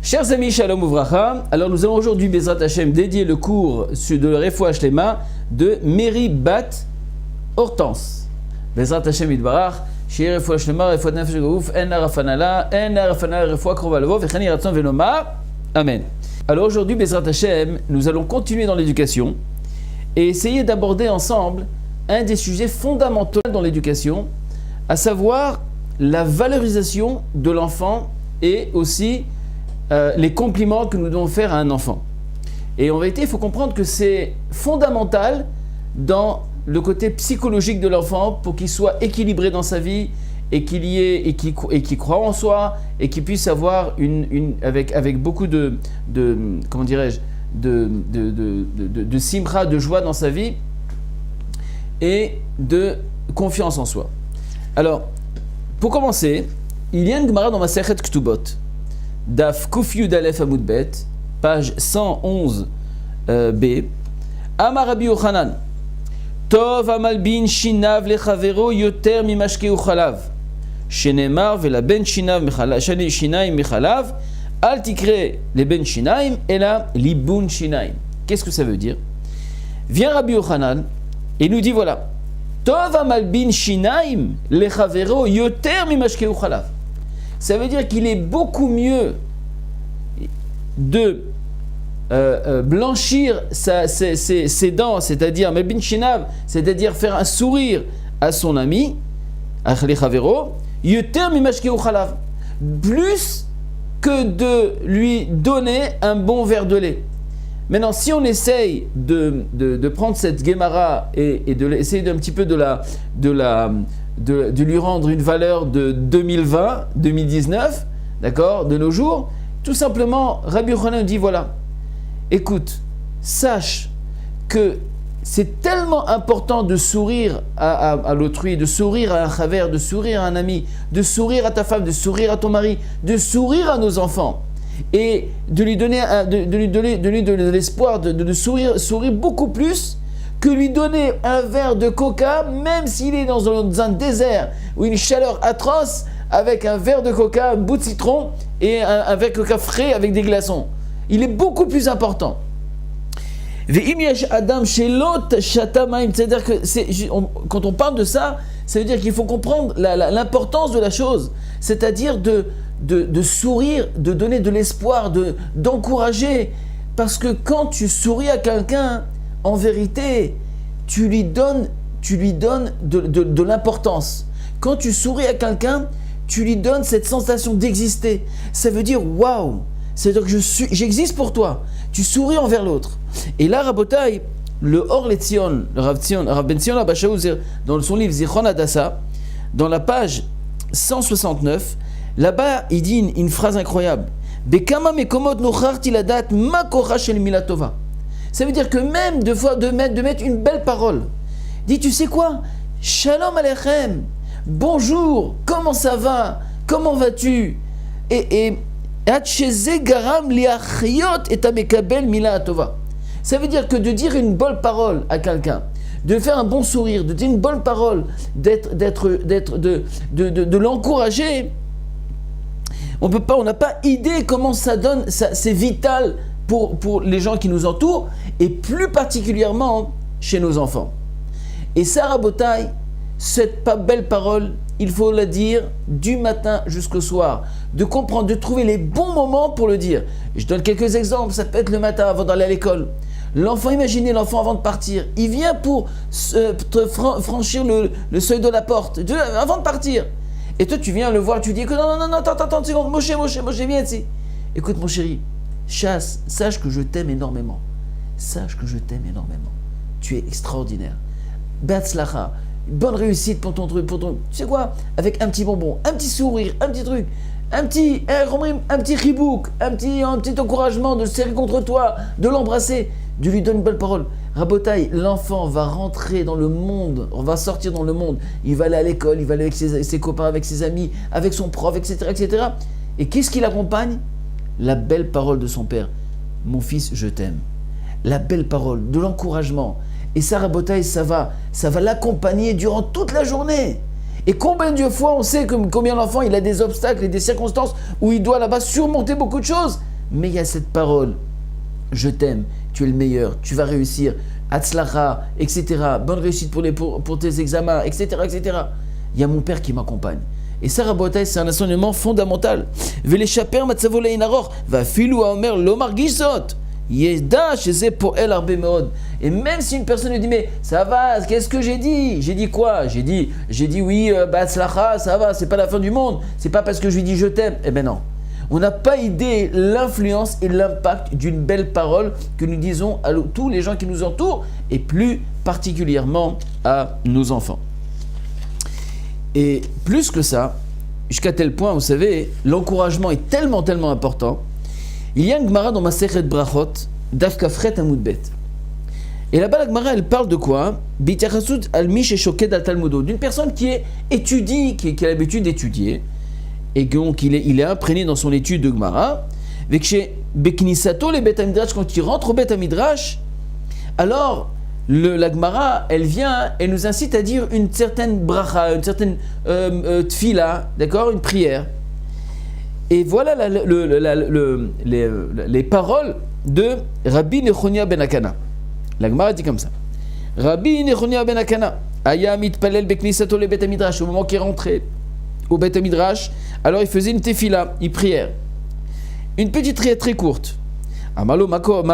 Chers amis, Shalom Uvracha, alors nous allons aujourd'hui, Bezrat Hashem, dédier le cours de Refoua Shlema de Mary Bat Hortense. Bezrat Hashem Yitbarach, Shir Refoua Shlema, Refoua Nefesh Gouf, En Arafanala, Refoua Krova Levo, Vechani Ratzon Venoma. Amen. Alors aujourd'hui, Bezrat Hashem, nous allons continuer dans l'éducation et essayer d'aborder ensemble un des sujets fondamentaux dans l'éducation, à savoir la valorisation de l'enfant et aussi les compliments que nous devons faire à un enfant. Et en vérité, il faut comprendre que c'est fondamental dans le côté psychologique de l'enfant pour qu'il soit équilibré dans sa vie et qu'il croit en soi et qu'il puisse avoir avec beaucoup de comment dirais-je, de simra, de joie dans sa vie et de confiance en soi. Alors, pour commencer, il y a une Gemara dans Masechet Ktubot, Daf Kuf Yud Aleph Amud Bet, page 111 b. Amar Rabbi Yochanan, Tov amalbin shinav lechavero yoter mimashkeu chalav, shenemar vela ben shinaim michalav, al tikre le ben shinaim ela libun shinaim. Qu'est-ce que ça veut dire? Vient Rabbi Yochanan et nous dit voilà, Tov amalbin shinaim lechavero yoter mimashkeu chalav. Ça veut dire qu'il est beaucoup mieux de blanchir ses dents, c'est-à-dire Melbin Shinav, c'est-à-dire faire un sourire à son ami, plus que de lui donner un bon verre de lait. Maintenant, si on essaye de prendre cette Gemara et de essayer d'un petit peu de lui rendre une valeur de 2020, 2019, d'accord, de nos jours, tout simplement, Rabbi Yochanan dit voilà, écoute, sache que c'est tellement important de sourire à l'autrui, de sourire à un chaver, de sourire à un ami, de sourire à ta femme, de sourire à ton mari, de sourire à nos enfants et de lui donner de l'espoir, de sourire beaucoup plus que lui donner un verre de coca, même s'il est dans un désert ou une chaleur atroce, avec un verre de coca, un bout de citron et un verre de coca frais avec des glaçons. Il est beaucoup plus important. C'est-à-dire que quand on parle de ça, ça veut dire qu'il faut comprendre l'importance de la chose, c'est-à-dire de sourire, de donner de l'espoir, d'encourager, parce que quand tu souris à quelqu'un, en vérité, tu lui donnes de l'importance. Quand tu souris à quelqu'un, tu lui donnes cette sensation d'exister. Ça veut dire waouh, c'est-à-dire que j'existe pour toi. Tu souris envers l'autre. Et là, Rabotai, le Or Letzion, le Rav Ben Zion Abba Shaul, dans son livre Zichron Hadassa, dans la page 169, là-bas, il dit une phrase incroyable. Bekama mekomot nocharti ladat ma kocha shel mila tova. Ça veut dire que même de mettre une belle parole. Dis, tu sais quoi? Shalom Aleichem, bonjour, comment ça va? Comment vas-tu? Et garam liachiot et amekabel mila tova. Ça veut dire que de dire une bonne parole à quelqu'un, de faire un bon sourire, de dire une bonne parole, de l'encourager, on n'a pas idée comment ça donne, c'est vital pour les gens qui nous entourent et plus particulièrement chez nos enfants. Et ça, Rabotai, cette belle parole, il faut la dire du matin jusqu'au soir, de comprendre, de trouver les bons moments pour le dire. Je donne quelques exemples, ça peut être le matin avant d'aller à l'école. L'enfant, imaginez l'enfant avant de partir, il vient pour franchir le seuil de la porte, avant de partir. Et toi, tu viens le voir, tu dis que non, attends une seconde, Moshe, viens ici. Écoute mon chéri, sache que je t'aime énormément. Sache que je t'aime énormément. Tu es extraordinaire. Betzlacha, bonne réussite pour ton truc, tu sais quoi, avec un petit bonbon, un petit sourire, un petit truc, un petit ribouk, un petit encouragement de se serrer contre toi, de l'embrasser, de lui donner une belle parole. Rabotaï, l'enfant va rentrer dans le monde, on va sortir dans le monde, il va aller à l'école, il va aller avec ses copains, avec ses amis, avec son prof, etc. Et qu'est-ce qui l'accompagne? La belle parole de son père. Mon fils, je t'aime. La belle parole, de l'encouragement. Et ça, Rabotaï, ça va l'accompagner durant toute la journée. Et combien de fois on sait combien l'enfant il a des obstacles et des circonstances où il doit là-bas surmonter beaucoup de choses. mais il y a cette parole, je t'aime, tu es le meilleur, tu vas réussir, Hatzlacha, etc., bonne réussite pour tes examens, etc., etc. Il y a mon père qui m'accompagne. Et ça, Rabotai, c'est un enseignement fondamental. Ve'lechaper matzavo le'inaror, va'afilu ha'omer lo margishot. Yeda sheze po'el harbe meod. Et même si une personne lui dit, mais ça va, qu'est-ce que j'ai dit? J'ai dit quoi? J'ai dit oui, Hatzlacha, ça va, c'est pas la fin du monde. C'est pas parce que je lui dis je t'aime. Eh ben non. On n'a pas idée l'influence et l'impact d'une belle parole que nous disons à tous les gens qui nous entourent et plus particulièrement à nos enfants. Et plus que ça, jusqu'à tel point, vous savez, l'encouragement est tellement important. Il y a une Gemara dans Masechet Brachot, Daf Kafret Amud Bet. Et là-bas, la Gemara, elle parle de quoi? B'tiachasut al mi sheshoked al talmudo, d'une personne qui étudie, qui a l'habitude d'étudier, et donc il est imprégné dans son étude de Gemara. Vekshe beknisato le Bet Midrash, quand il rentre au Bet Midrash, alors la Gemara, elle vient, elle nous incite à dire une certaine bracha, une certaine tfila, d'accord, une prière. Et voilà les paroles de Rabbi Nechonia ben Akana. La Gemara dit comme ça. Rabbi Nechonia ben Akana, aya mitpalel beknisato le Bet Midrash, au moment qu'il est rentré au Bet Midrash, alors il faisait une tefila, une prière. Une petite prière très courte. Amalo makom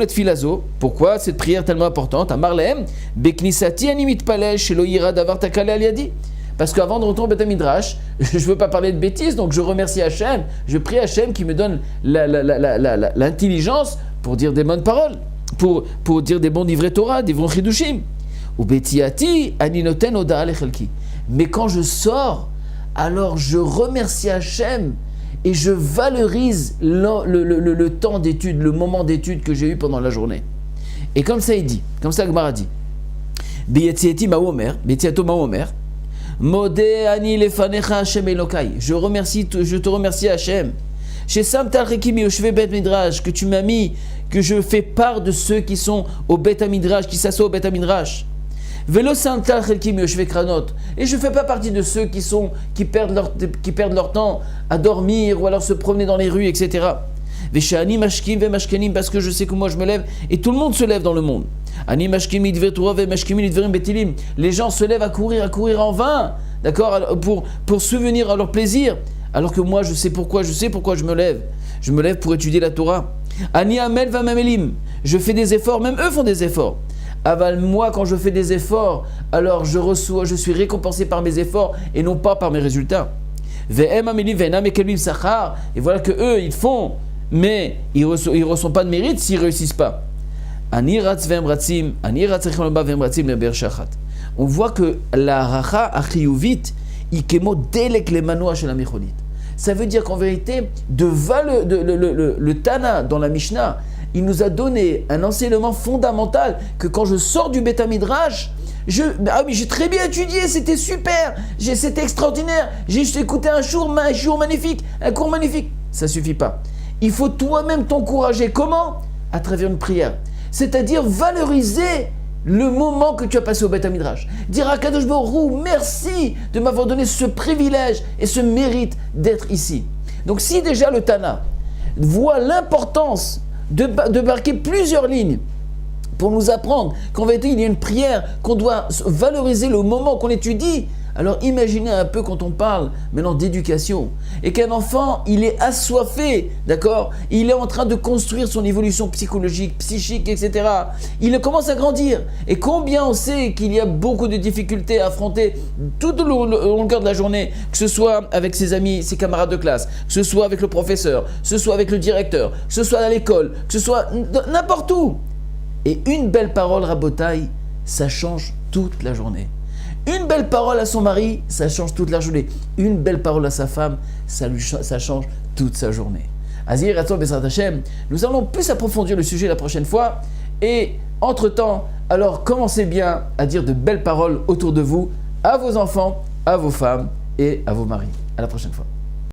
le tfilazo. Pourquoi cette prière tellement importante? Amarlehem beknisati ani mitpalel shelo yira davar takale al yadi. Parce qu'avant de rentrer au Bet Midrash, je ne veux pas parler de bêtises, donc je remercie Hachem, je prie Hachem qui me donne l'intelligence pour dire des bonnes paroles, pour dire des bons livrets Torah, des bons chidushim. Ou betiati ani noten oda lechelki. Mais quand je sors, alors je remercie Hachem et je valorise le temps d'étude, le moment d'étude que j'ai eu pendant la journée. Et comme ça il dit, comme ça Gemara dit, Betiato Maomer, Modé ani lefanecha Hachem Elokai. Je te remercie Hachem. Chez Samtal Rekimi Yoshve Bet Midrash, que tu m'as mis, que je fais part de ceux qui sont au Bet Midrash, qui s'assoient au Bet Midrash. Velo Samtal Rekimi Yoshve Kranot. Et je ne fais pas partie de ceux qui perdent leur temps à dormir ou alors se promener dans les rues, etc. Veshani mashkim ve mashkenim, parce que je sais que moi je me lève et tout le monde se lève dans le monde. Ani mashkim idver Torah ve mashkim idverim betilim. Les gens se lèvent à courir en vain, d'accord, pour subvenir à leur plaisir. Alors que moi je sais pourquoi je me lève. Je me lève pour étudier la Torah. Ani amel va mamelim. Je fais des efforts, même eux font des efforts. Aval, moi quand je fais des efforts, alors je suis récompensé par mes efforts et non pas par mes résultats. Ve'em amelim ve'enam ekelbim sachar. Et voilà que eux ils font, mais ils ne reçoivent pas de mérite s'ils ne réussissent pas. On voit que la racha achiyuvit ikemo delek le manoa shel amicholit. Ça veut dire qu'en vérité, le Tana dans la Mishnah, il nous a donné un enseignement fondamental que quand je sors du Bet Midrash, mais j'ai très bien étudié, c'était super, c'était extraordinaire, j'ai écouté un cours magnifique, ça suffit pas. Il faut toi-même t'encourager. Comment? À travers une prière. C'est-à-dire valoriser le moment que tu as passé au Bet Midrash. Dire à Kadosh Baruch Hu, merci de m'avoir donné ce privilège et ce mérite d'être ici. Donc si déjà le Tana voit l'importance de marquer plusieurs lignes pour nous apprendre qu'en vérité il y a une prière, qu'on doit valoriser le moment qu'on étudie, alors imaginez un peu quand on parle maintenant d'éducation et qu'un enfant il est assoiffé, d'accord, il est en train de construire son évolution psychologique, psychique, etc. Il commence à grandir et combien on sait qu'il y a beaucoup de difficultés à affronter tout au longueur de la journée, que ce soit avec ses amis, ses camarades de classe, que ce soit avec le professeur, que ce soit avec le directeur, que ce soit à l'école, que ce soit n'importe où. Et une belle parole, Rabotai, ça change toute la journée. Une belle parole à son mari, ça change toute la journée. Une belle parole à sa femme, ça change toute sa journée. Azir Ratzon Bezrat Hashem, nous allons plus approfondir le sujet la prochaine fois. Et entre-temps, alors commencez bien à dire de belles paroles autour de vous, à vos enfants, à vos femmes et à vos maris. À la prochaine fois.